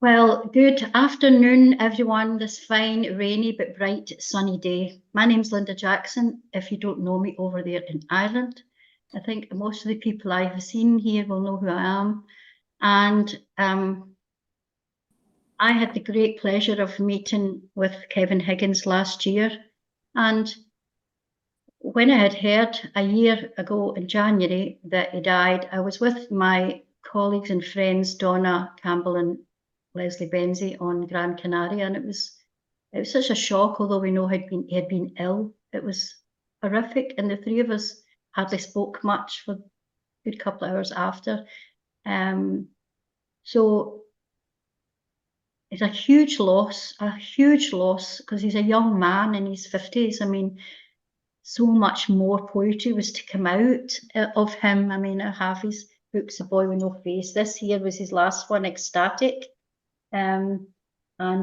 Well, good afternoon, everyone, this fine, rainy but bright, sunny day. My name's Linda Jackson, if you don't know me over there in Ireland. I think most of the people I have seen here will know who I am. And I had the great pleasure of meeting with Kevin Higgins last year. And when I had heard a year ago in January that he died, I was with my colleagues and friends, Donna Campbell and Leslie Benzie on Gran Canaria, and it was such a shock, although we know he had been ill. It was horrific, and the three of us hardly spoke much for a good couple of hours after. So it's a huge loss, because he's a young man in his 50s. I mean, so much more poetry was to come out of him. I mean, I have his books, A Boy with No Face. This here was his last one, Ecstatic. And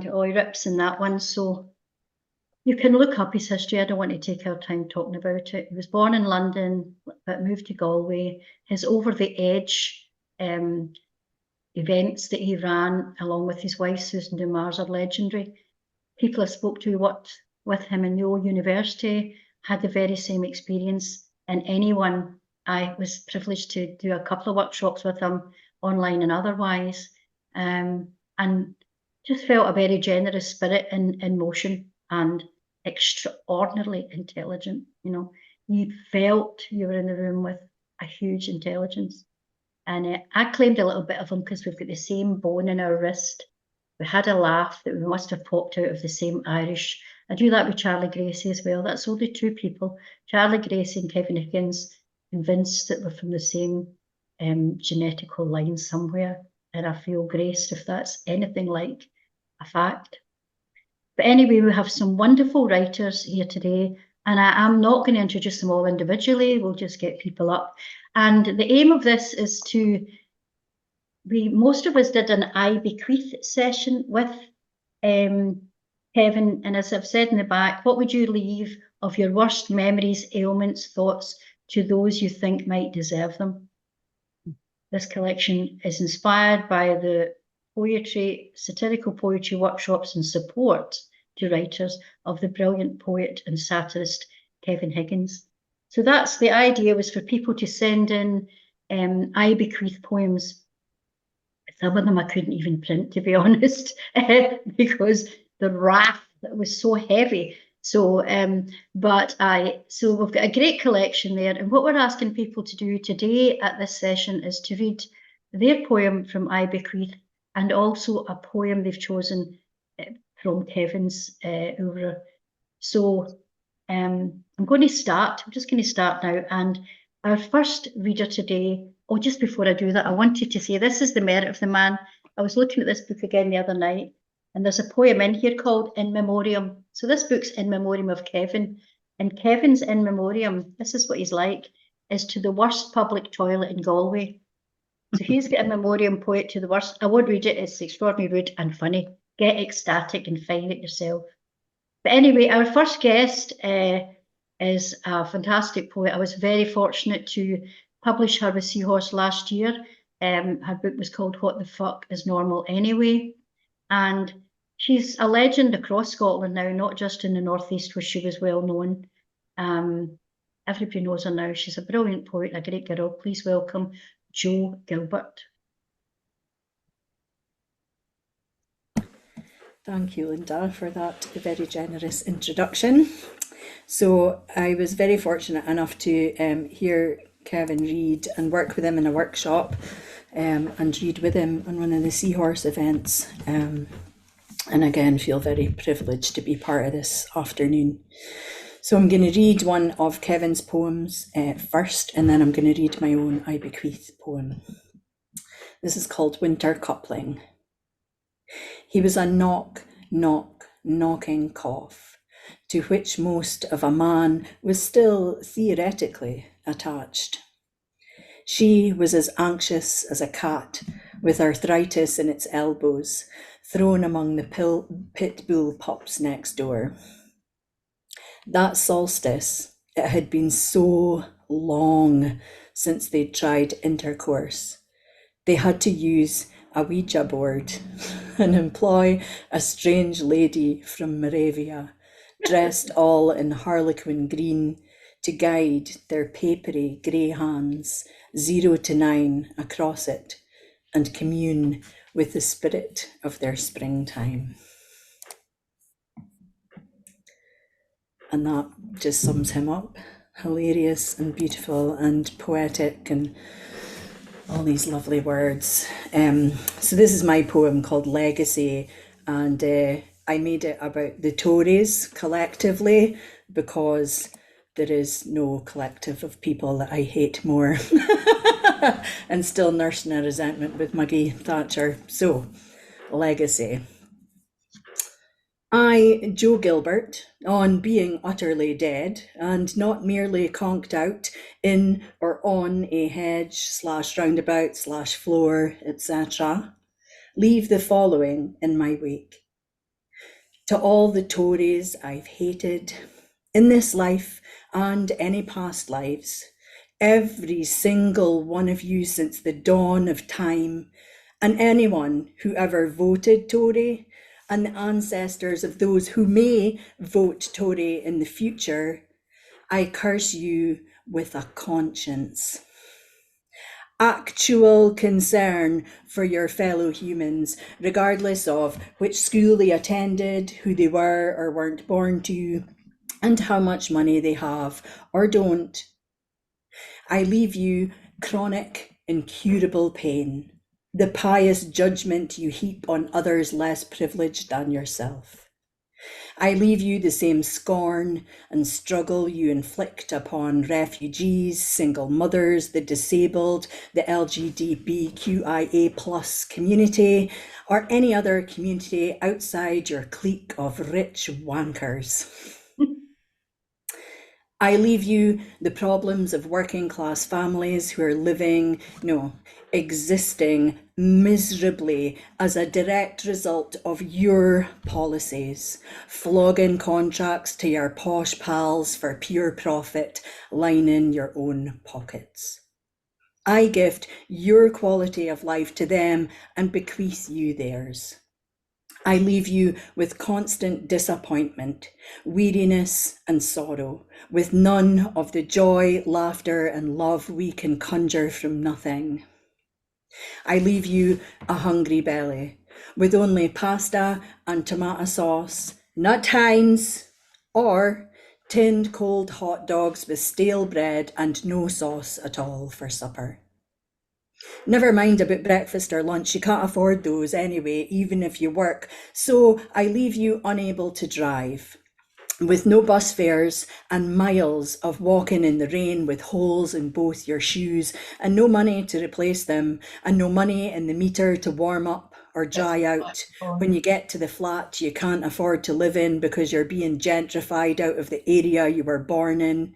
he rips in that one. So you can look up his history. I don't want to take our time talking about it. He was born in London, but moved to Galway. His Over the Edge events that he ran along with his wife, Susan DuMars, are legendary. People I spoke to worked with him in Yale University, had the very same experience. And anyone, I was privileged to do a couple of workshops with him, online and otherwise. And just felt a very generous spirit in motion, and extraordinarily intelligent. You know, you felt you were in the room with a huge intelligence. And I claimed a little bit of him because we've got the same bone in our wrist. We had a laugh that we must have popped out of the same Irish. I do that with Charlie Gracie as well. That's only two people, Charlie Gracie and Kevin Higgins, convinced that we're from the same genetical line somewhere. And I feel graced if that's anything like a fact. But anyway, we have some wonderful writers here today, and I am not going to introduce them all individually. We'll just get people up. And the aim of this is most of us did an I Bequeath session with Kevin, and as I've said in the back, what would you leave of your worst memories, ailments, thoughts to those you think might deserve them? This collection is inspired by the satirical poetry workshops and support to writers of the brilliant poet and satirist Kevin Higgins. So that's the idea, was for people to send in I Bequeath poems. Some of them I couldn't even print, to be honest, because the wrath that was so heavy. So, so we've got a great collection there. And what we're asking people to do today at this session is to read their poem from I Bequeath, and also a poem they've chosen from Kevin's oeuvre. So I'm just going to start now. And our first reader today, just before I do that, I wanted to say this is the merit of the man. I was looking at this book again the other night, and there's a poem in here called In Memoriam. So this book's in memoriam of Kevin, and Kevin's in memoriam, this is what he's like, is to the worst public toilet in Galway. So he's got a memoriam poet to the worst. I won't read it, it's extraordinarily rude and funny. Get ecstatic and find it yourself. But anyway, our first guest is a fantastic poet. I was very fortunate to publish her with Seahorse last year. Her book was called What the Fuck is Normal Anyway? And she's a legend across Scotland now, not just in the Northeast where she was well known. Everybody knows her now. She's a brilliant poet, a great girl. Please welcome Jo Gilbert. Thank you, Linda, for that very generous introduction. So I was very fortunate enough to hear Kevin read and work with him in a workshop, and read with him on one of the Seahorse events. And again, feel very privileged to be part of this afternoon. So I'm going to read one of Kevin's poems first, and then I'm going to read my own I Bequeath poem. This is called Winter Coupling. He was a knocking cough, to which most of a man was still theoretically attached. She was as anxious as a cat, with arthritis in its elbows, thrown among the pit bull pups next door. That solstice, it had been so long since they'd tried intercourse. They had to use a Ouija board and employ a strange lady from Moravia, dressed all in harlequin green, to guide their papery grey hands 0 to 9 across it and commune with the spirit of their springtime. And that just sums him up. Hilarious and beautiful and poetic and all these lovely words. So this is my poem called Legacy, and I made it about the Tories collectively because there is no collective of people that I hate more and still nursing a resentment with Maggie Thatcher. So, Legacy. I, Jo Gilbert, on being utterly dead and not merely conked out in or on a hedge / roundabout / floor, etc., leave the following in my wake. To all the Tories I've hated in this life and any past lives, every single one of you since the dawn of time, and anyone who ever voted Tory, and the ancestors of those who may vote Tory in the future, I curse you with a conscience. Actual concern for your fellow humans, regardless of which school they attended, who they were or weren't born to, and how much money they have or don't. I leave you chronic, incurable pain, the pious judgment you heap on others less privileged than yourself. I leave you the same scorn and struggle you inflict upon refugees, single mothers, the disabled, the LGBTQIA+ community, or any other community outside your clique of rich wankers. I leave you the problems of working class families who are existing miserably as a direct result of your policies, flogging contracts to your posh pals for pure profit, lining your own pockets. I gift your quality of life to them and bequeath you theirs. I leave you with constant disappointment, weariness and sorrow, with none of the joy, laughter and love we can conjure from nothing. I leave you a hungry belly, with only pasta and tomato sauce, not Heinz, or tinned cold hot dogs with stale bread and no sauce at all for supper. Never mind about breakfast or lunch, you can't afford those anyway, even if you work. So I leave you unable to drive, with no bus fares and miles of walking in the rain with holes in both your shoes and no money to replace them and no money in the meter to warm up or dry out when you get to the flat you can't afford to live in because you're being gentrified out of the area you were born in.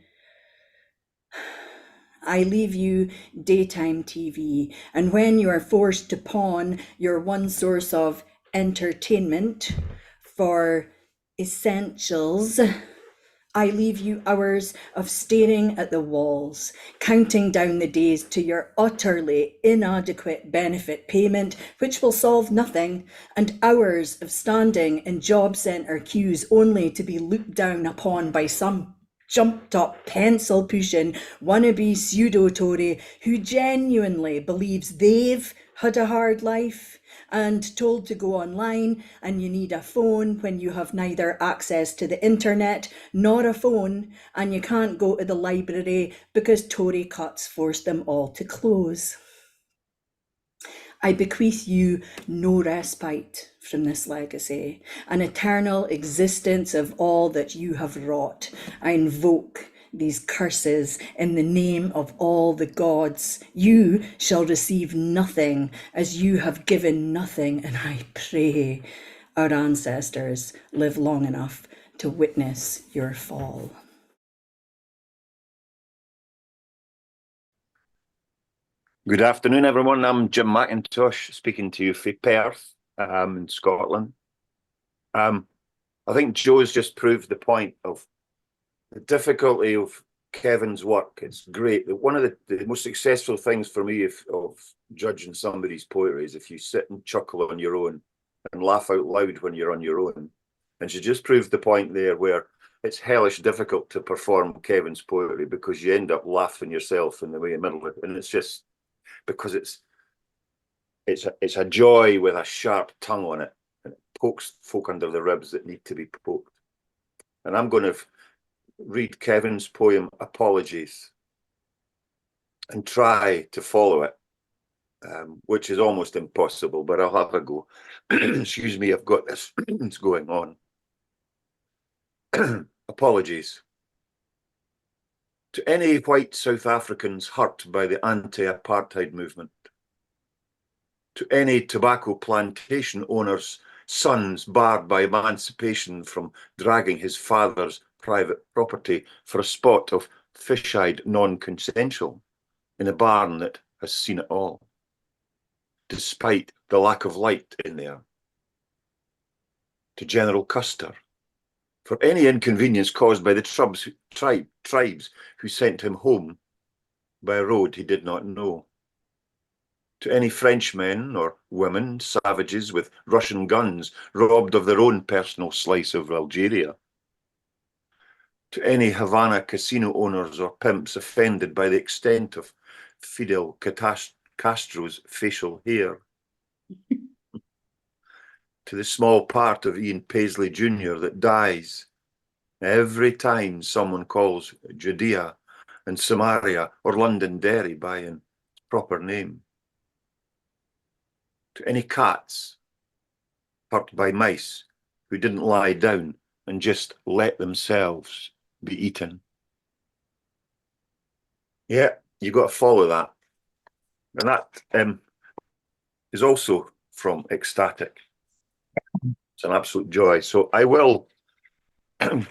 I leave you daytime TV, and when you are forced to pawn your one source of entertainment for essentials, I leave you hours of staring at the walls, counting down the days to your utterly inadequate benefit payment, which will solve nothing, and hours of standing in job centre queues only to be looked down upon by some jumped up pencil pushing wannabe pseudo Tory who genuinely believes they've had a hard life and told to go online and you need a phone when you have neither access to the internet nor a phone and you can't go to the library because Tory cuts forced them all to close. I bequeath you no respite from this legacy, an eternal existence of all that you have wrought. I invoke these curses in the name of all the gods. You shall receive nothing as you have given nothing, and I pray our ancestors live long enough to witness your fall. Good afternoon, everyone. I'm Jim Mackintosh, speaking to you from Perth in Scotland. I think Jo's just proved the point of the difficulty of Kevin's work. It's great. One of the most successful things for me of judging somebody's poetry is if you sit and chuckle on your own and laugh out loud when you're on your own. And she just proved the point there where it's hellish difficult to perform Kevin's poetry because you end up laughing yourself in the way middle of it. And it's just because it's a joy with a sharp tongue on it, and it pokes folk under the ribs that need to be poked. And I'm going to read Kevin's poem Apologies and try to follow it, which is almost impossible, but I'll have a go. Excuse me, I've got this it's going on. Apologies. To any white South Africans hurt by the anti-apartheid movement, to any tobacco plantation owner's sons barred by emancipation from dragging his father's private property for a spot of fish-eyed non-consensual in a barn that has seen it all, despite the lack of light in there. To General Custer, for any inconvenience caused by the tribes who sent him home by a road he did not know. To any Frenchmen or women, savages with Russian guns, robbed of their own personal slice of Algeria. To any Havana casino owners or pimps offended by the extent of Fidel Castro's facial hair. To the small part of Ian Paisley Jr. that dies every time someone calls Judea and Samaria or Londonderry by its proper name. To any cats hurt by mice who didn't lie down and just let themselves be eaten. Yeah, you got to follow that. And that is also from Ecstatic. It's an absolute joy. So I will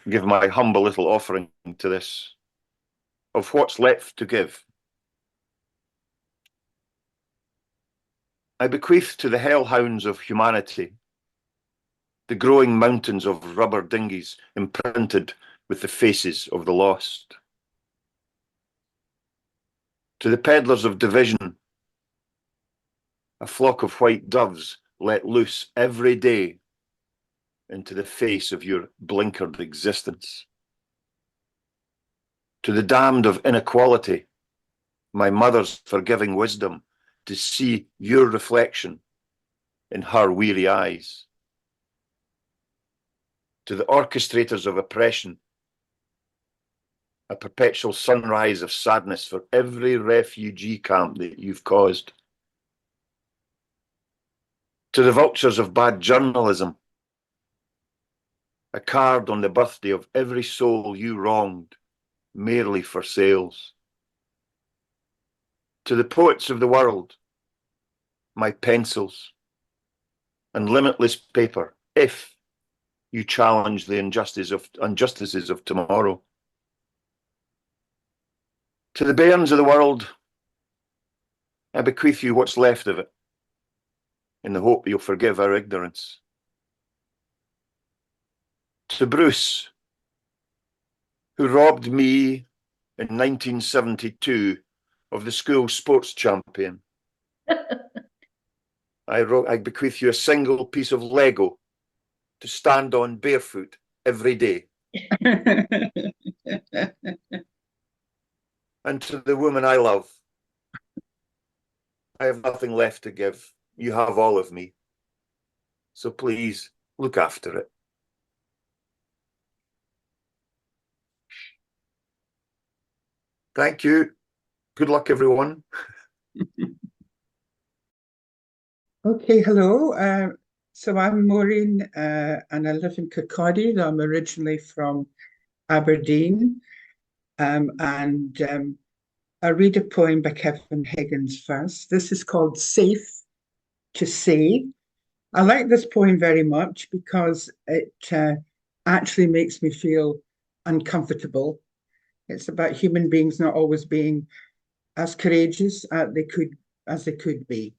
give my humble little offering to this of what's left to give. I bequeath to the hellhounds of humanity the growing mountains of rubber dinghies imprinted with the faces of the lost. To the peddlers of division, a flock of white doves let loose every day into the face of your blinkered existence. To the damned of inequality, my mother's forgiving wisdom to see your reflection in her weary eyes. To the orchestrators of oppression, a perpetual sunrise of sadness for every refugee camp that you've caused. To the vultures of bad journalism, a card on the birthday of every soul you wronged, merely for sales. To the poets of the world, my pencils and limitless paper, if you challenge the injustices of tomorrow. To the bairns of the world, I bequeath you what's left of it, in the hope you'll forgive our ignorance. To Bruce, who robbed me in 1972 of the school sports champion, I bequeath you a single piece of Lego to stand on barefoot every day. And to the woman I love, I have nothing left to give. You have all of me. So please look after it. Thank you. Good luck, everyone. Okay, hello. So I'm Maureen and I live in Kirkcaldy. I'm originally from Aberdeen. I read a poem by Kevin Higgins first. This is called Safe to Say. I like this poem very much because it actually makes me feel uncomfortable. It's about human beings not always being as courageous as they could be.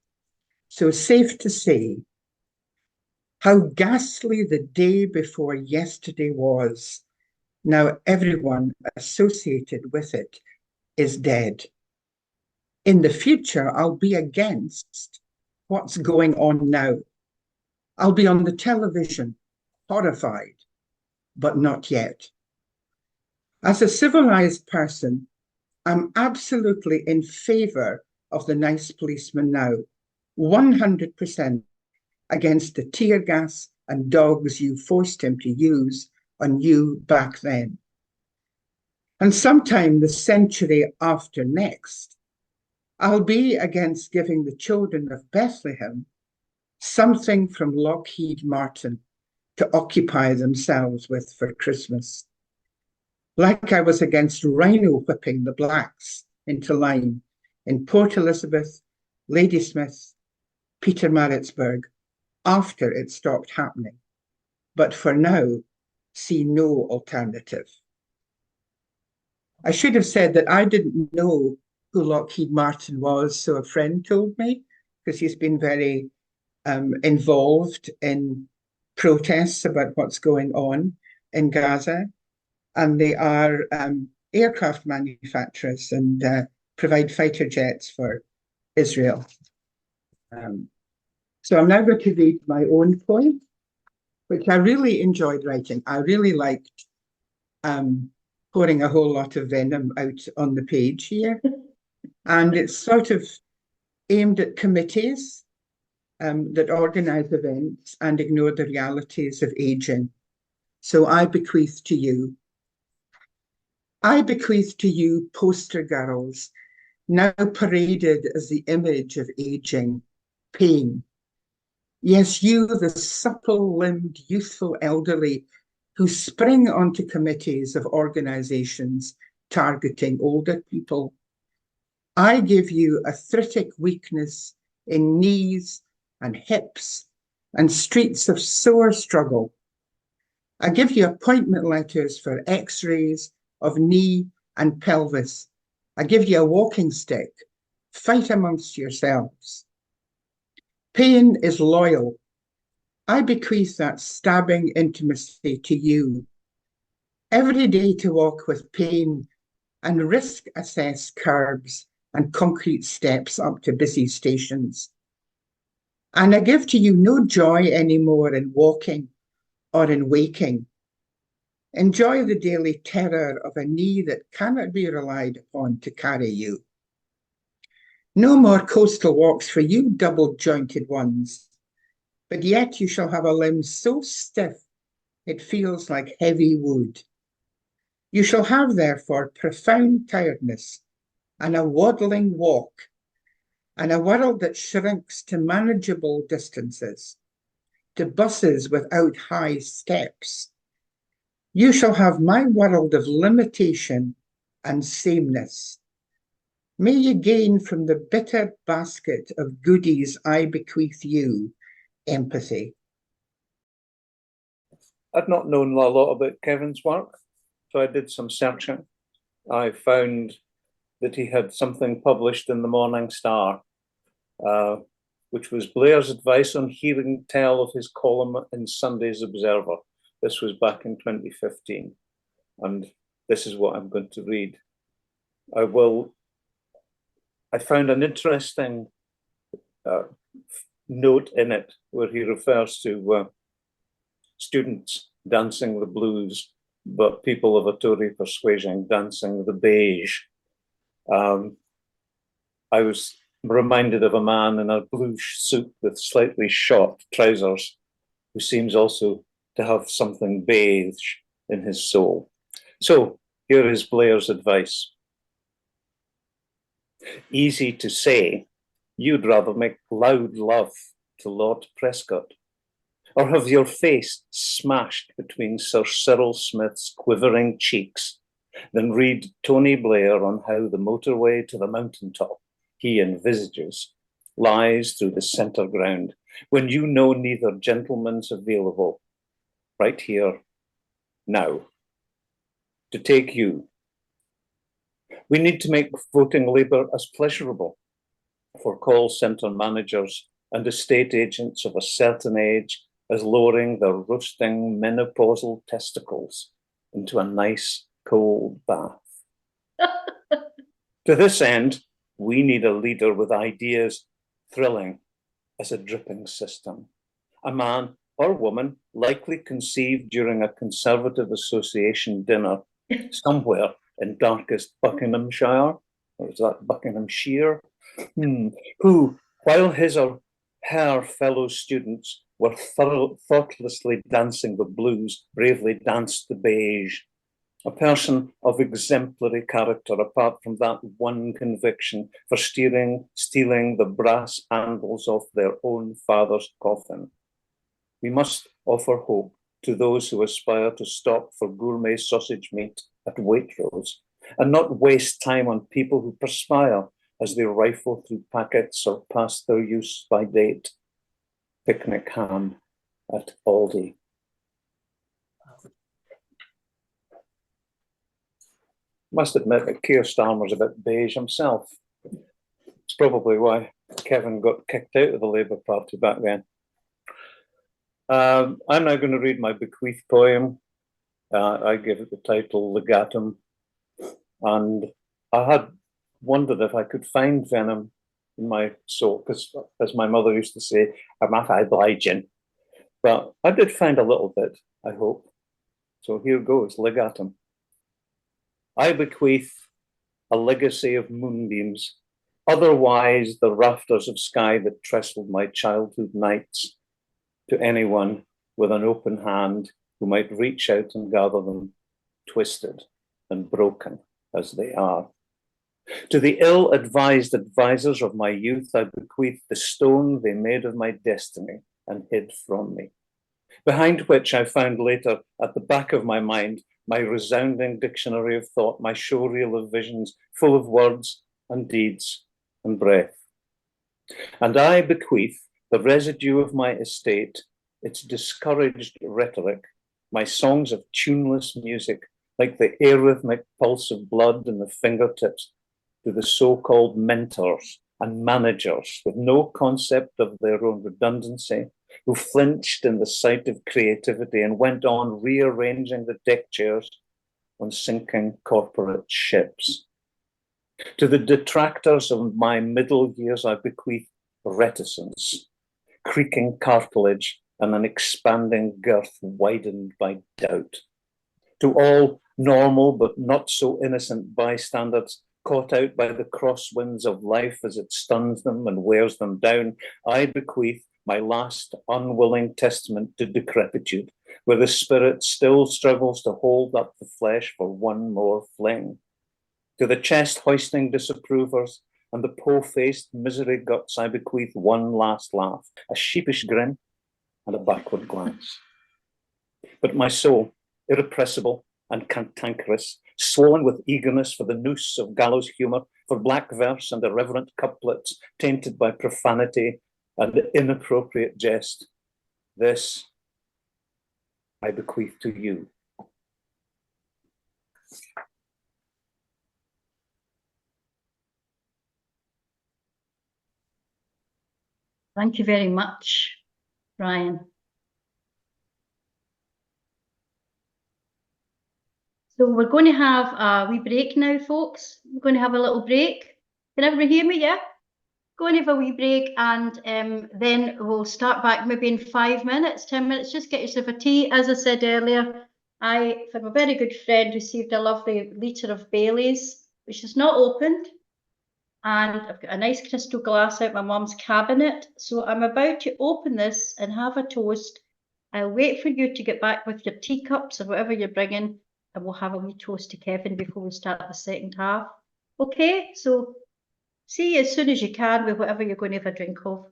So safe to say, how ghastly the day before yesterday was, Now everyone associated with it is dead. In the future, I'll be against what's going on now. I'll be on the television, horrified, but not yet. As a civilized person, I'm absolutely in favor of the nice policeman now, 100% against the tear gas and dogs you forced him to use on you back then. And sometime the century after next, I'll be against giving the children of Bethlehem something from Lockheed Martin to occupy themselves with for Christmas. Like I was against rhino whipping the blacks into line in Port Elizabeth, Ladysmith, Peter Maritzburg, after it stopped happening, but for now, see no alternative. I should have said that I didn't know who Lockheed Martin was, so a friend told me, because he's been very involved in protests about what's going on in Gaza. And they are aircraft manufacturers and provide fighter jets for Israel. So I'm now going to read my own poem, which I really enjoyed writing. I really liked pouring a whole lot of venom out on the page here. And it's sort of aimed at committees that organise events and ignore the realities of ageing. So I bequeath to you. I bequeath to you poster girls, now paraded as the image of ageing, pain. Yes, you, the supple-limbed, youthful elderly who spring onto committees of organisations targeting older people. I give you arthritic weakness in knees and hips and streets of sore struggle. I give you appointment letters for x-rays of knee and pelvis. I give you a walking stick. Fight amongst yourselves. Pain is loyal. I bequeath that stabbing intimacy to you. Every day to walk with pain and risk assess curbs and concrete steps up to busy stations. And I give to you no joy anymore in walking or in waking. Enjoy the daily terror of a knee that cannot be relied upon to carry you. No more coastal walks for you double-jointed ones, but yet you shall have a limb so stiff it feels like heavy wood. You shall have, therefore, profound tiredness and a waddling walk, and a world that shrinks to manageable distances, to buses without high steps. You shall have my world of limitation and sameness. May you gain from the bitter basket of goodies I bequeath you, empathy. I'd not known a lot about Kevin's work, so I did some searching. I found that he had something published in the Morning Star, which was Blair's advice on hearing tell of his column in Sunday's Observer. This was back in 2015, and this is what I'm going to read. I found an interesting note in it where he refers to students dancing the blues, but people of a Tory persuasion dancing the beige. I was reminded of a man in a blue suit with slightly short trousers who seems also to have something beige in his soul. So here is Blair's advice. Easy to say, you'd rather make loud love to Lord Prescott, or have your face smashed between Sir Cyril Smith's quivering cheeks, than read Tony Blair on how the motorway to the mountaintop he envisages lies through the centre ground, when you know neither gentleman's available, right here, now, to take you. We need to make voting labour as pleasurable for call centre managers and estate agents of a certain age as lowering their roasting menopausal testicles into a nice cold bath. To this end, we need a leader with ideas thrilling as a dripping system. A man or woman likely conceived during a Conservative Association dinner somewhere in darkest Buckinghamshire, or is that Buckinghamshire? Who, while his or her fellow students were thoughtlessly dancing the blues, bravely danced the beige. A person of exemplary character, apart from that one conviction for stealing the brass handles of their own father's coffin. We must offer hope to those who aspire to stop for gourmet sausage meat at Waitrose and not waste time on people who perspire as they rifle through packets or past their use by date. Picnic ham at Aldi. Must admit that Keir Starmer's a bit beige himself. It's probably why Kevin got kicked out of the Labour Party back then. I'm now going to read my bequeath poem. I give it the title Legatum, and I had wondered if I could find venom in my soul, because as my mother used to say, I'm not obliging. But I did find a little bit, I hope. So here goes, Legatum. I bequeath a legacy of moonbeams, otherwise the rafters of sky that trestled my childhood nights, to anyone with an open hand who might reach out and gather them, twisted and broken as they are. To the ill-advised advisors of my youth, I bequeath the stone they made of my destiny and hid from me, behind which I found later, at the back of my mind, my resounding dictionary of thought, my showreel of visions, full of words and deeds and breath. And I bequeath the residue of my estate, its discouraged rhetoric, my songs of tuneless music, like the arrhythmic pulse of blood in the fingertips, to the so-called mentors and managers with no concept of their own redundancy, who flinched in the sight of creativity and went on rearranging the deck chairs on sinking corporate ships. To the detractors of my middle years, I bequeath reticence, creaking cartilage, and an expanding girth widened by doubt. To all normal but not so innocent bystanders, caught out by the crosswinds of life as it stuns them and wears them down, I bequeath my last unwilling testament to decrepitude, where the spirit still struggles to hold up the flesh for one more fling. To the chest-hoisting disapprovers and the po-faced misery guts, I bequeath one last laugh, a sheepish grin, and a backward glance. But my soul, irrepressible and cantankerous, swollen with eagerness for the noose of gallows humour, for black verse and irreverent couplets tainted by profanity and inappropriate jest, this I bequeath to you. Thank you very much, Brian. So we're going to have a wee break now, folks. We're going to have a little break. Can everybody hear me? Yeah? Going to have a wee break, and then we'll start back maybe in 5 minutes, 10 minutes. Just get yourself a tea. As I said earlier, I, from a very good friend, received a lovely litre of Bailey's, which is not opened. And I've got a nice crystal glass out my mum's cabinet. So I'm about to open this and have a toast. I'll wait for you to get back with your teacups or whatever you're bringing, and we'll have a wee toast to Kevin before we start the second half. Okay, so see you as soon as you can with whatever you're going to have a drink of.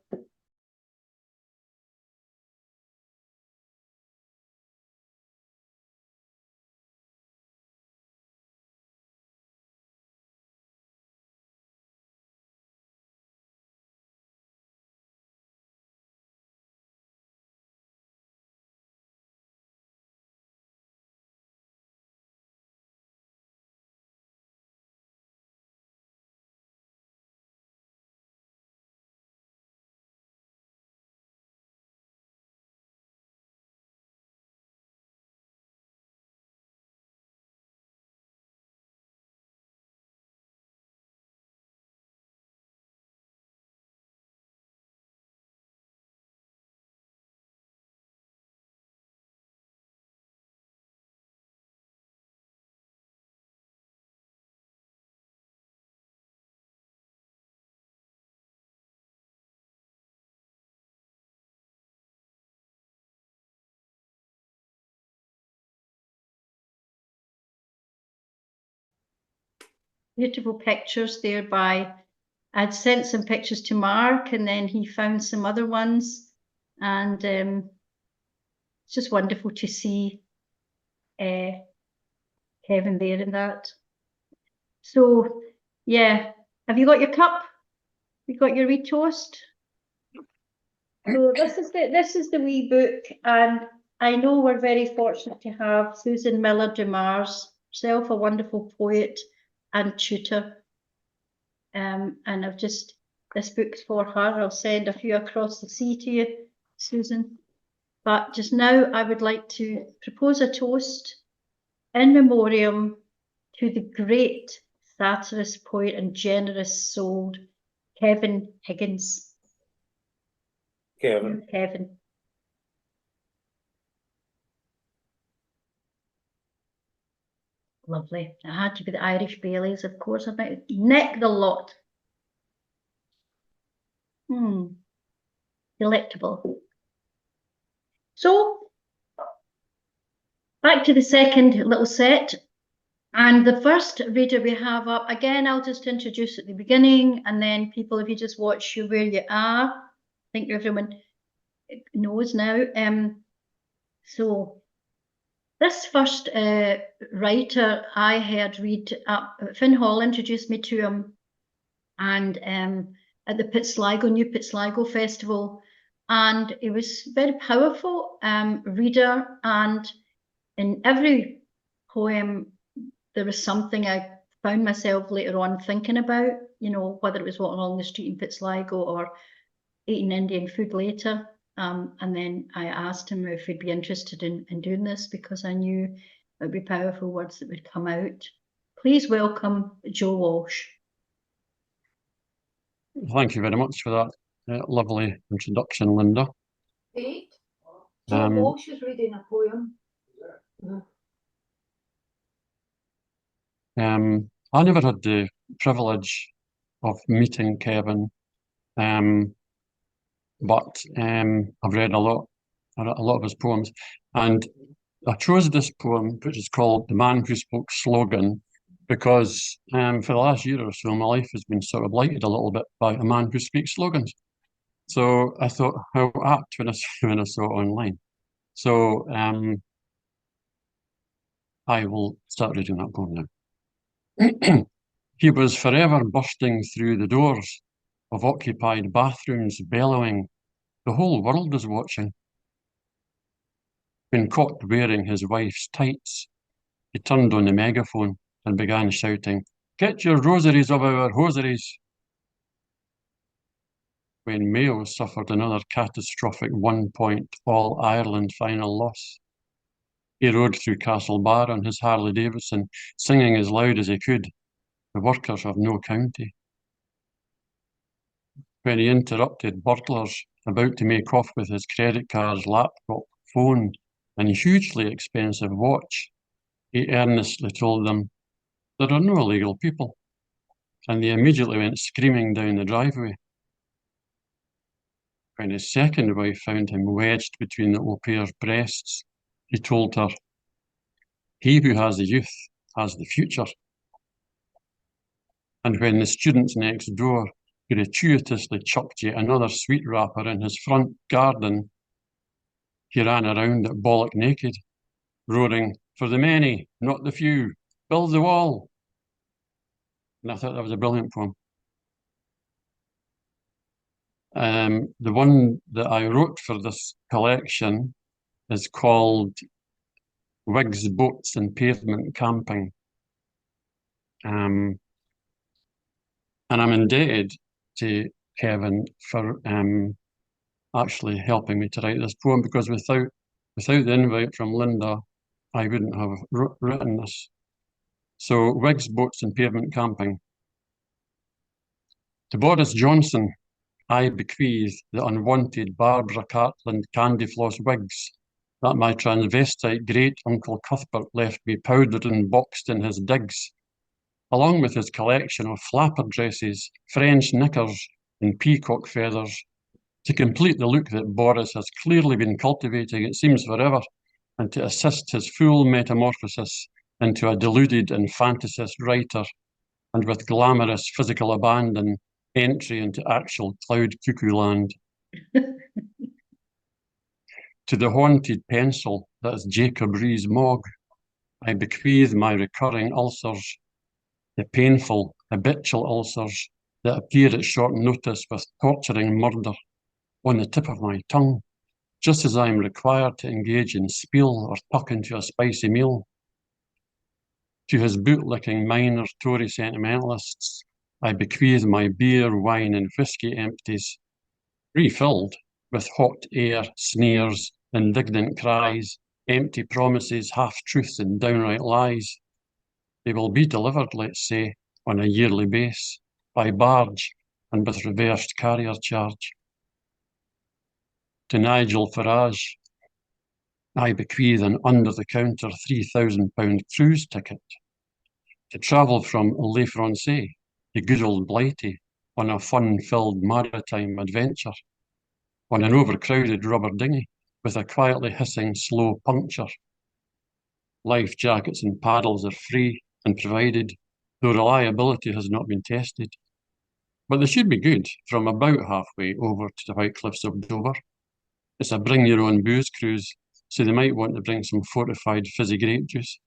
beautiful pictures there by, I'd sent some pictures to Mark and then he found some other ones. And it's just wonderful to see Kevin there in that. So, yeah, have you got your cup? You got your wee toast? So this is the wee book, and I know we're very fortunate to have Susan Miller DuMars, herself a wonderful poet and tutor. And I've just, this book's for her. I'll send a few across the sea to you, Susan. But just now I would like to propose a toast in memoriam to the great satirist, poet and generous-souled Kevin Higgins. Kevin. Lovely. It had to be the Irish Baileys, of course. I might neck the lot. Delectable. So, back to the second little set. And the first reader we have up, again, I'll just introduce at the beginning, and then people, if you just watch where you are, I think everyone knows now. So this first writer I heard read up, Finn Hall introduced me to him, and at the New Pitsligo Festival, and it was very powerful reader, and in every poem there was something I found myself later on thinking about, you know, whether it was walking along the street in Pitsligo or eating Indian food later. And then I asked him if he'd be interested in doing this, because I knew it would be powerful words that would come out. Please welcome Jo Walsh. Thank you very much for that lovely introduction, Linda. Jo Walsh is reading a poem. I never had the privilege of meeting Kevin, but I've read a lot of his poems, and I chose this poem, which is called "The Man Who Spoke Slogan," because for the last year or so, my life has been sort of blighted a little bit by a man who speaks slogans. So I thought, how apt when I saw it online. So I will start reading that poem now. He was forever bursting through the doors of occupied bathrooms, bellowing, "The whole world is watching." When caught wearing his wife's tights, he turned on the megaphone and began shouting, "Get your rosaries of our hosaries." When Mayo suffered another catastrophic 1-point All-Ireland final loss, he rode through Castlebar on his Harley Davidson, singing as loud as he could, "The workers of no county." When he interrupted burglars about to make off with his credit cards, laptop, phone, and hugely expensive watch, he earnestly told them, "There are no illegal people," and they immediately went screaming down the driveway. When his second wife found him wedged between the au pair's breasts, he told her, "He who has the youth has the future." And when the students next door gratuitously chucked yet another sweet wrapper in his front garden, he ran around it bollock naked, roaring, "For the many, not the few, build the wall." And I thought that was a brilliant poem. The one that I wrote for this collection is called "Wigs, Boats and Pavement Camping." And I'm indebted to Kevin for actually helping me to write this poem, because without the invite from Linda, I wouldn't have written this. So, "Wigs, Boats and Pavement Camping." To Boris Johnson, I bequeath the unwanted Barbara Cartland candy floss wigs that my transvestite great Uncle Cuthbert left me powdered and boxed in his digs, along with his collection of flapper dresses, French knickers, and peacock feathers, to complete the look that Boris has clearly been cultivating, it seems, forever, and to assist his full metamorphosis into a deluded and fantasist writer. and with glamorous physical abandon, entry into actual cloud cuckoo land. To the haunted pencil that is Jacob Rees-Mogg, I bequeath my recurring ulcers, the painful, habitual ulcers that appear at short notice with torturing murder on the tip of my tongue, just as I am required to engage in spiel or tuck into a spicy meal. To his bootlicking minor Tory sentimentalists, I bequeath my beer, wine, and whiskey empties, refilled with hot air, sneers, indignant cries, empty promises, half-truths, and downright lies. They will be delivered, let's say, on a yearly base, by barge and with reversed carrier charge. To Nigel Farage, I bequeath an under-the-counter £3,000 cruise ticket to travel from Les Français to good old Blighty on a fun-filled maritime adventure, on an overcrowded rubber dinghy with a quietly hissing slow puncture. Life jackets and paddles are free and provided, though reliability has not been tested. But they should be good from about halfway over to the White Cliffs of Dover. It's a bring-your-own-booze cruise, so they might want to bring some fortified fizzy grape juice.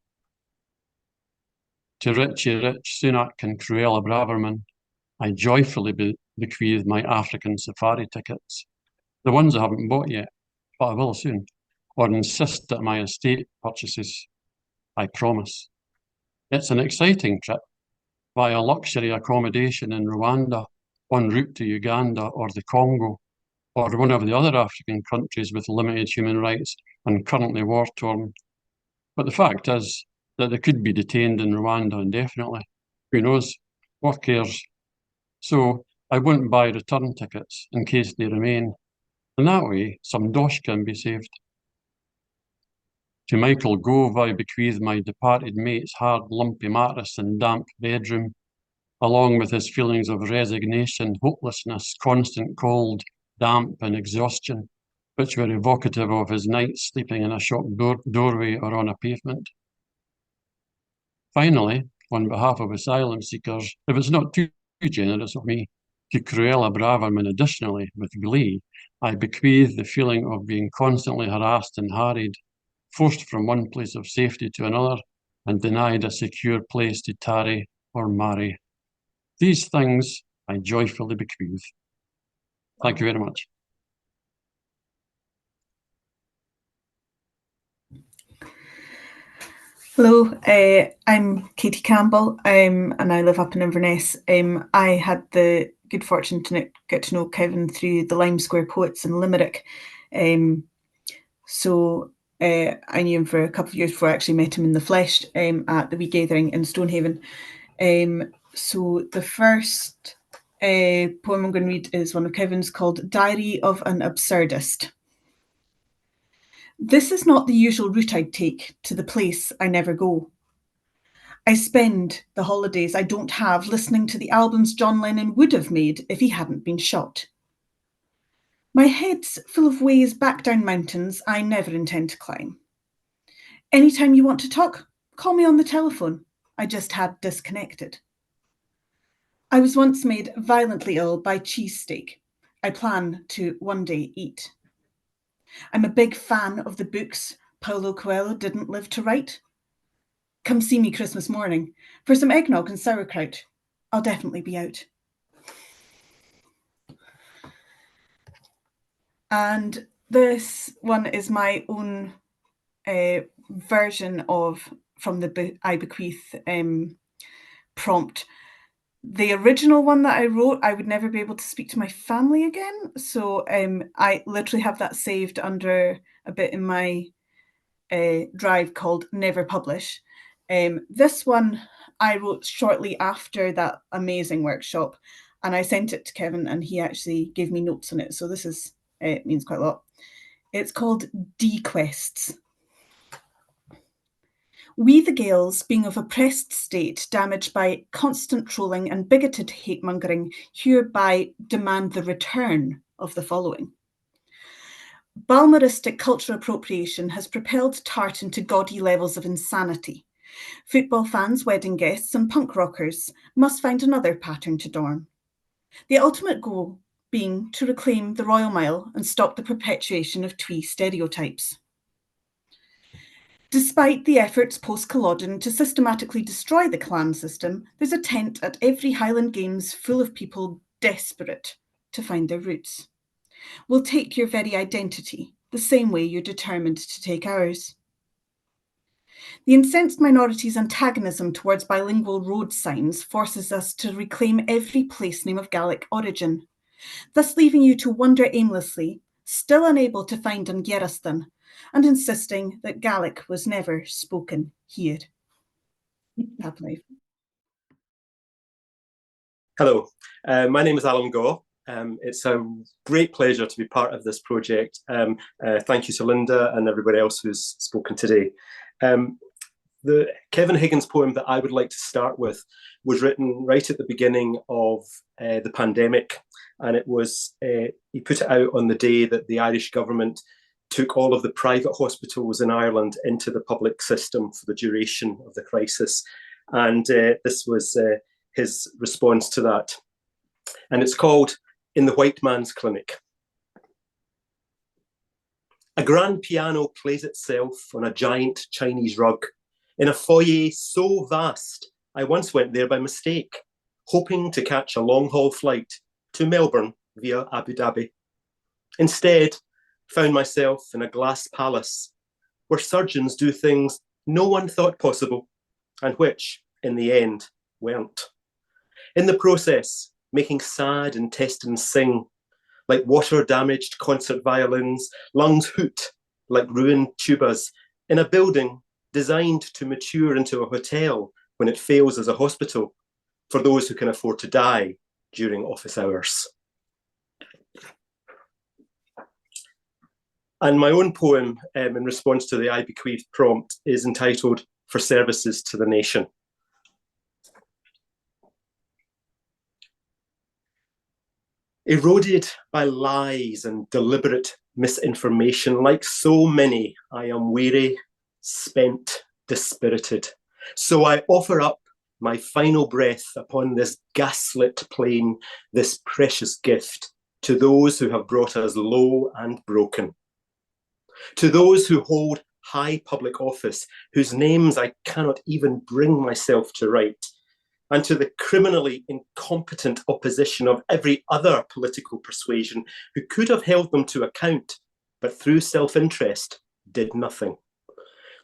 To Richie Rich, Sunak and Cruella Braverman, I joyfully bequeath my African safari tickets, the ones I haven't bought yet, but I will soon, or insist that my estate purchases. I promise. It's an exciting trip, via luxury accommodation in Rwanda, en route to Uganda or the Congo, or one of the other African countries with limited human rights and currently war-torn. But the fact is that they could be detained in Rwanda indefinitely. Who knows? What cares? So I won't buy return tickets in case they remain. And that way, some dosh can be saved. To Michael Gove, I bequeath my departed mate's hard, lumpy mattress and damp bedroom, along with his feelings of resignation, hopelessness, constant cold, damp, and exhaustion, which were evocative of his nights sleeping in a shop doorway or on a pavement. Finally, on behalf of asylum seekers, if it's not too generous of me, to Cruella Braverman additionally, with glee, I bequeath the feeling of being constantly harassed and harried, forced from one place of safety to another, and denied a secure place to tarry or marry. These things I joyfully bequeath. Thank you very much. Hello, I'm Katie Campbell, and I live up in Inverness. I had the good fortune to get to know Kevin through the Lime Square Poets in Limerick. So I knew him for a couple of years before I actually met him in the flesh at the wee gathering in Stonehaven. So the first poem I'm going to read is one of Kevin's called Diary of an Absurdist. This is not the usual route I'd take to the place I never go. I spend the holidays I don't have listening to the albums John Lennon would have made if he hadn't been shot. My head's full of ways back down mountains I never intend to climb. Anytime you want to talk, call me on the telephone. I just had disconnected. I was once made violently ill by cheesesteak. I plan to one day eat. I'm a big fan of the books Paulo Coelho didn't live to write. Come see me Christmas morning for some eggnog and sauerkraut. I'll definitely be out. And this one is my own version of from the I Bequeath prompt. The original one that I wrote, I would never be able to speak to my family again. So I literally have that saved under a bit in my drive called Never Publish. This one I wrote shortly after that amazing workshop, and I sent it to Kevin and he actually gave me notes on it. So this is means quite a lot. It's called Dequests. We the Gaels, being of oppressed state, damaged by constant trolling and bigoted hate-mongering, hereby demand the return of the following. Balmoristic cultural appropriation has propelled Tartan to gaudy levels of insanity. Football fans, wedding guests, and punk rockers must find another pattern to adorn. The ultimate goal being to reclaim the Royal Mile and stop the perpetuation of twee stereotypes. Despite the efforts post-Culloden to systematically destroy the clan system, there's a tent at every Highland Games full of people desperate to find their roots. We'll take your very identity, the same way you're determined to take ours. The incensed minority's antagonism towards bilingual road signs forces us to reclaim every place name of Gaelic origin, thus leaving you to wander aimlessly, still unable to find an Gerastan, and insisting that Gaelic was never spoken here. Hello, my name is Alan Gaw. It's a great pleasure to be part of this project. Thank you to Linda and everybody else who's spoken today. The Kevin Higgins poem that I would like to start with was written right at the beginning of the pandemic, and it was he put it out on the day that the Irish government took all of the private hospitals in Ireland into the public system for the duration of the crisis, and this was his response to that. And it's called In the White Man's Clinic. A grand piano plays itself on a giant Chinese rug in a foyer so vast, I once went there by mistake, hoping to catch a long-haul flight to Melbourne via Abu Dhabi. Instead, found myself in a glass palace where surgeons do things no one thought possible and which, in the end, weren't. In the process, making sad intestines sing like water-damaged concert violins, lungs hoot like ruined tubas in a building designed to mature into a hotel when it fails as a hospital for those who can afford to die during office hours. And my own poem in response to the I Bequeath prompt is entitled For Services to the Nation. Eroded by lies and deliberate misinformation, like so many, I am weary, spent, dispirited. So I offer up my final breath upon this gaslit plain, this precious gift, to those who have brought us low and broken. To those who hold high public office, whose names I cannot even bring myself to write, and to the criminally incompetent opposition of every other political persuasion who could have held them to account, but through self-interest did nothing.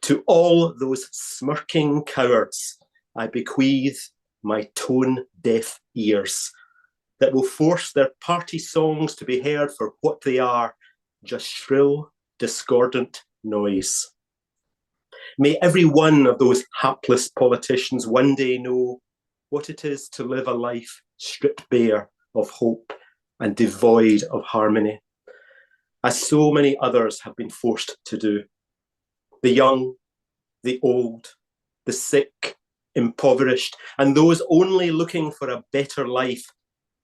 To all those smirking cowards, I bequeath my tone-deaf ears that will force their party songs to be heard for what they are, just shrill, discordant noise. May every one of those hapless politicians one day know what it is to live a life stripped bare of hope and devoid of harmony, as so many others have been forced to do. The young, the old, the sick, impoverished, and those only looking for a better life,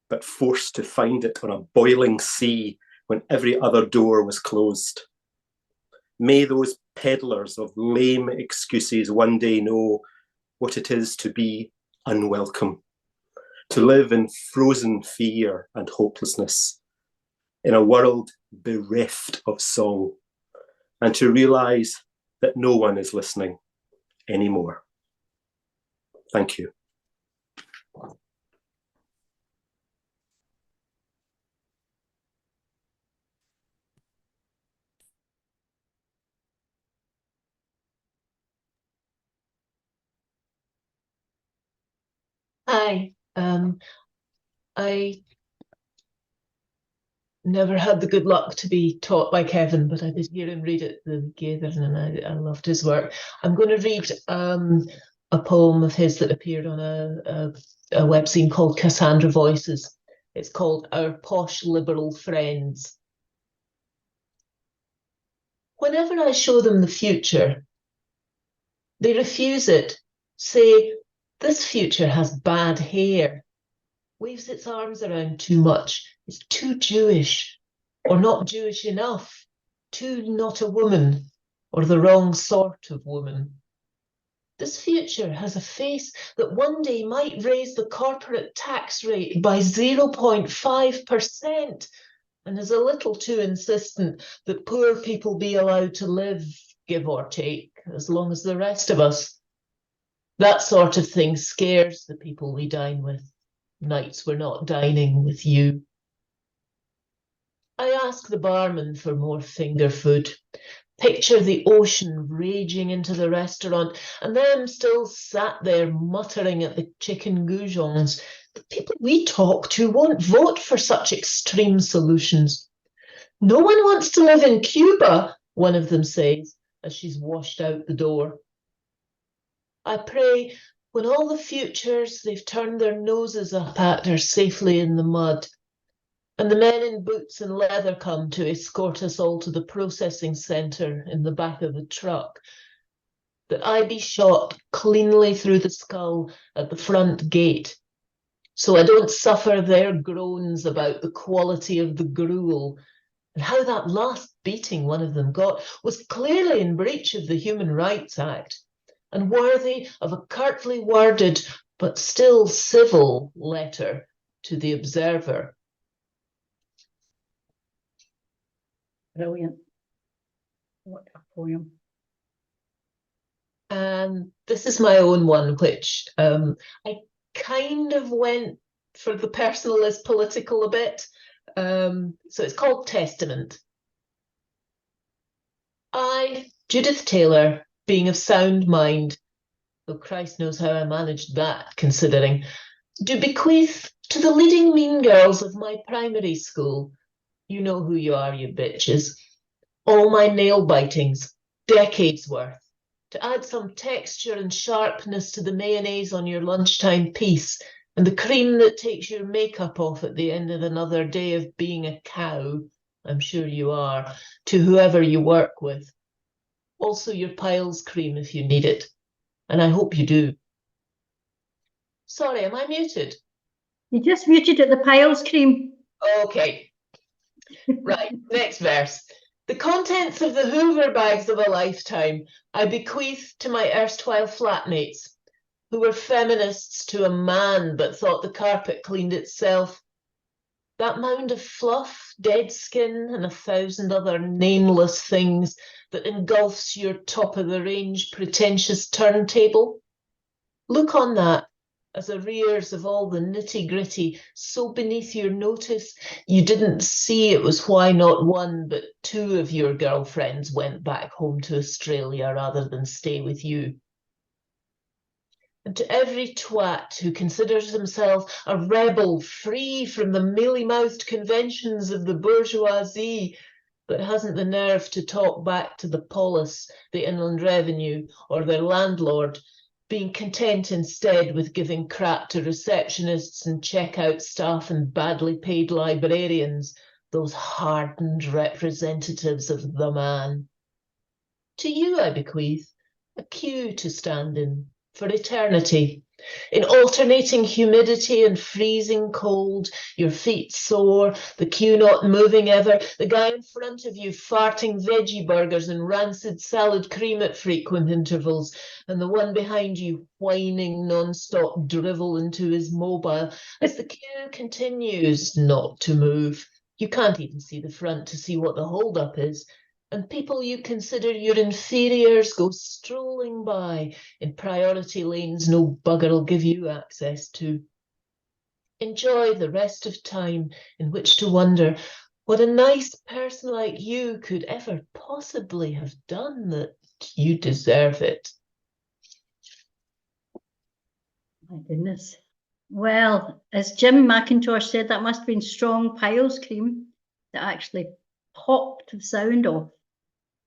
but forced to find it on a boiling sea when every other door was closed. May those peddlers of lame excuses one day know what it is to be unwelcome, to live in frozen fear and hopelessness, in a world bereft of song, and to realise that no one is listening anymore. Thank you. Hi, I never had the good luck to be taught by Kevin, but I did hear him read it together, and I loved his work. I'm going to read a poem of his that appeared on a webzine called Cassandra Voices. It's called Our Posh Liberal Friends. Whenever I show them the future, they refuse it, say, this future has bad hair, waves its arms around too much, is too Jewish, or not Jewish enough, too not a woman, or the wrong sort of woman. This future has a face that one day might raise the corporate tax rate by 0.5% and is a little too insistent that poor people be allowed to live, give or take, as long as the rest of us. That sort of thing scares the people we dine with. Nights we're not dining with you. I ask the barman for more finger food. Picture the ocean raging into the restaurant and them still sat there muttering at the chicken goujons. The people we talk to won't vote for such extreme solutions. No one wants to live in Cuba, one of them says, as she's washed out the door. I pray when all the futures they've turned their noses up at are safely in the mud, and the men in boots and leather come to escort us all to the processing centre in the back of the truck, that I be shot cleanly through the skull at the front gate, so I don't suffer their groans about the quality of the gruel, and how that last beating one of them got was clearly in breach of the Human Rights Act, and worthy of a curtly worded but still civil letter to the Observer. Brilliant. What a poem. And this is my own one, which I kind of went for the personal is political a bit. So it's called Testament. I, Judith Taylor, being of sound mind, though Christ knows how I managed that, considering, do bequeath to the leading mean girls of my primary school, you know who you are, you bitches, all my nail bitings, decades worth, to add some texture and sharpness to the mayonnaise on your lunchtime piece and the cream that takes your makeup off at the end of another day of being a cow, I'm sure you are, to whoever you work with. Also your Piles cream if you need it, and I hope you do. Sorry, am I muted? You just muted at the Piles cream. Okay. Right, next verse. The contents of the Hoover bags of a lifetime I bequeath to my erstwhile flatmates, who were feminists to a man but thought the carpet cleaned itself. That mound of fluff, dead skin, and 1,000 other nameless things that engulfs your top-of-the-range pretentious turntable. Look on that as arrears of all the nitty-gritty so beneath your notice you didn't see it was why not one but 2 of your girlfriends went back home to Australia rather than stay with you. And to every twat who considers himself a rebel free from the mealy-mouthed conventions of the bourgeoisie but hasn't the nerve to talk back to the polis, the Inland Revenue, or their landlord, being content instead with giving crap to receptionists and checkout staff and badly paid librarians, those hardened representatives of the man. To you I bequeath a queue to stand in for eternity, in alternating humidity and freezing cold, your feet sore, the queue not moving ever, the guy in front of you farting veggie burgers and rancid salad cream at frequent intervals, and the one behind you whining non-stop drivel into his mobile as the queue continues not to move. You can't even see the front to see what the hold-up is, and people you consider your inferiors go strolling by in priority lanes no bugger'll give you access to. Enjoy the rest of time in which to wonder what a nice person like you could ever possibly have done that you deserve it. My goodness. Well, as Jim Mackintosh said, that must have been strong Piles cream that actually popped the sound off.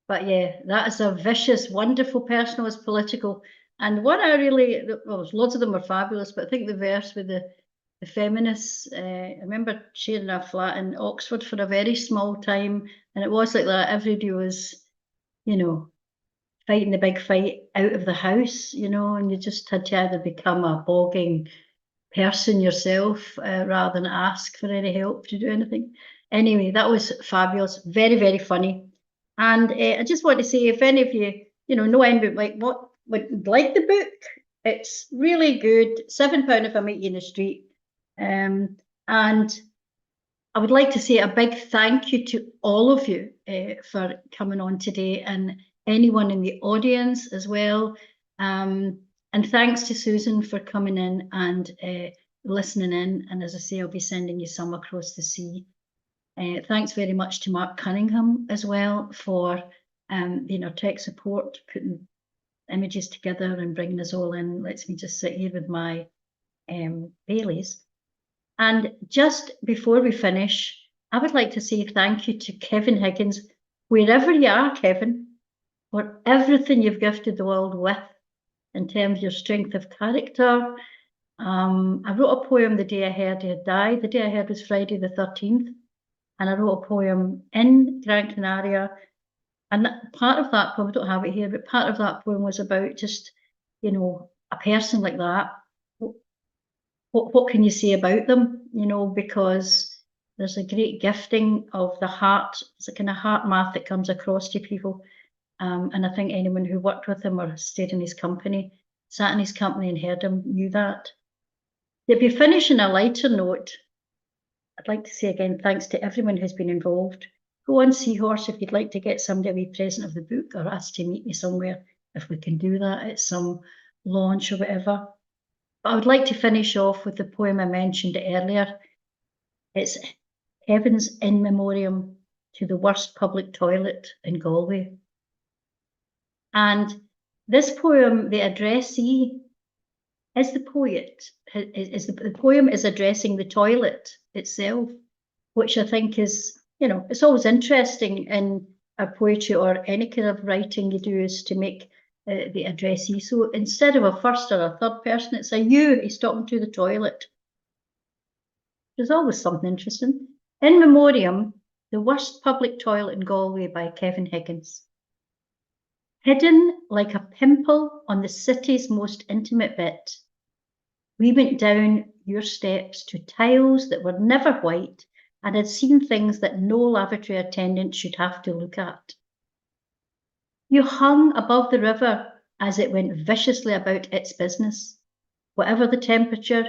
But yeah, that is a vicious, wonderful personalist political. And what I really, well, loads of them were fabulous, but I think the verse with the feminists, I remember sharing a flat in Oxford for a very small time, and it was like that. Everybody was, you know, fighting the big fight out of the house, you know, and you just had to either become a bogging person yourself rather than ask for any help to do anything. Anyway, that was fabulous, very, very funny. And I just want to say, if any of you, you know any about like would like the book, it's really good. £7 if I meet you in the street. And I would like to say a big thank you to all of you for coming on today, and anyone in the audience as well. And thanks to Susan for coming in and listening in. And as I say, I'll be sending you some across the sea. Thanks very much to Mark Cunningham as well for being our tech support, putting images together and bringing us all in. Lets me just sit here with my Baileys. And just before we finish, I would like to say thank you to Kevin Higgins, wherever you are, Kevin, for everything you've gifted the world with in terms of your strength of character. I wrote a poem the day I heard he had died. The day I heard was Friday the 13th. And I wrote a poem in Gran Canaria. And part of that poem, I don't have it here, but part of that poem was about just, you know, a person like that. What can you say about them? You know, because there's a great gifting of the heart. It's a kind of heart math that comes across to people. And I think anyone who worked with him or stayed in his company, sat in his company and heard him, knew that. If you finish on a lighter note, I'd like to say again, thanks to everyone who's been involved. Go on Seahorse if you'd like to get somebody a wee present of the book, or ask to meet me somewhere if we can do that at some launch or whatever. But I would like to finish off with the poem I mentioned earlier. It's Heaven's In Memoriam to the Worst Public Toilet in Galway. And this poem, the addressee is the poet. The poem is addressing the toilet itself, which I think is, you know, it's always interesting in a poetry or any kind of writing you do, is to make the addressee. So instead of a first or a third person, it's a you. He's talking to the toilet. There's always something interesting. In Memoriam, the Worst Public Toilet in Galway by Kevin Higgins. Hidden like a pimple on the city's most intimate bit, we went down your steps to tiles that were never white and had seen things that no lavatory attendant should have to look at. You hung above the river as it went viciously about its business. Whatever the temperature,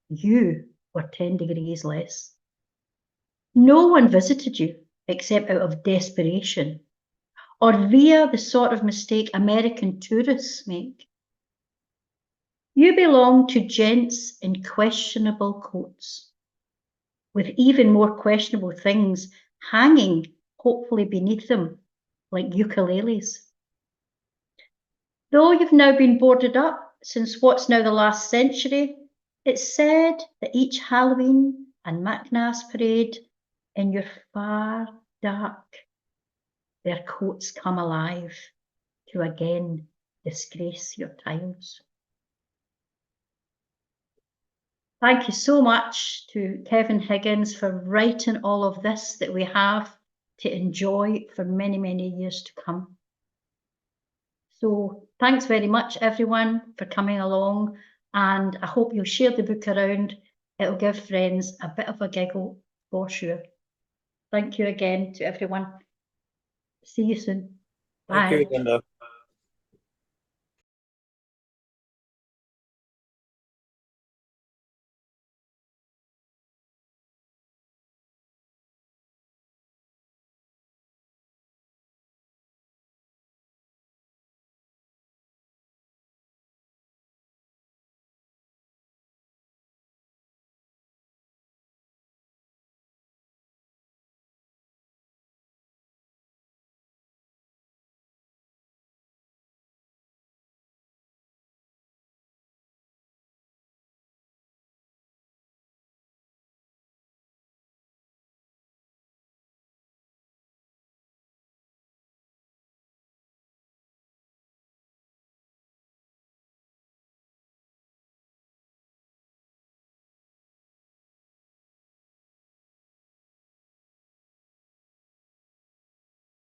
you were 10 degrees less. No one visited you except out of desperation, or via the sort of mistake American tourists make. You belong to gents in questionable coats, with even more questionable things hanging, hopefully beneath them, like ukuleles. Though you've now been boarded up since what's now the last century, it's said that each Halloween and Mackintosh parade in your far dark, their coats come alive to again disgrace your tiles. Thank you so much to Kevin Higgins for writing all of this that we have to enjoy for many, many years to come. So thanks very much, everyone, for coming along, and I hope you'll share the book around. It'll give friends a bit of a giggle for sure. Thank you again to everyone. See you soon. Bye. Thank you, Linda.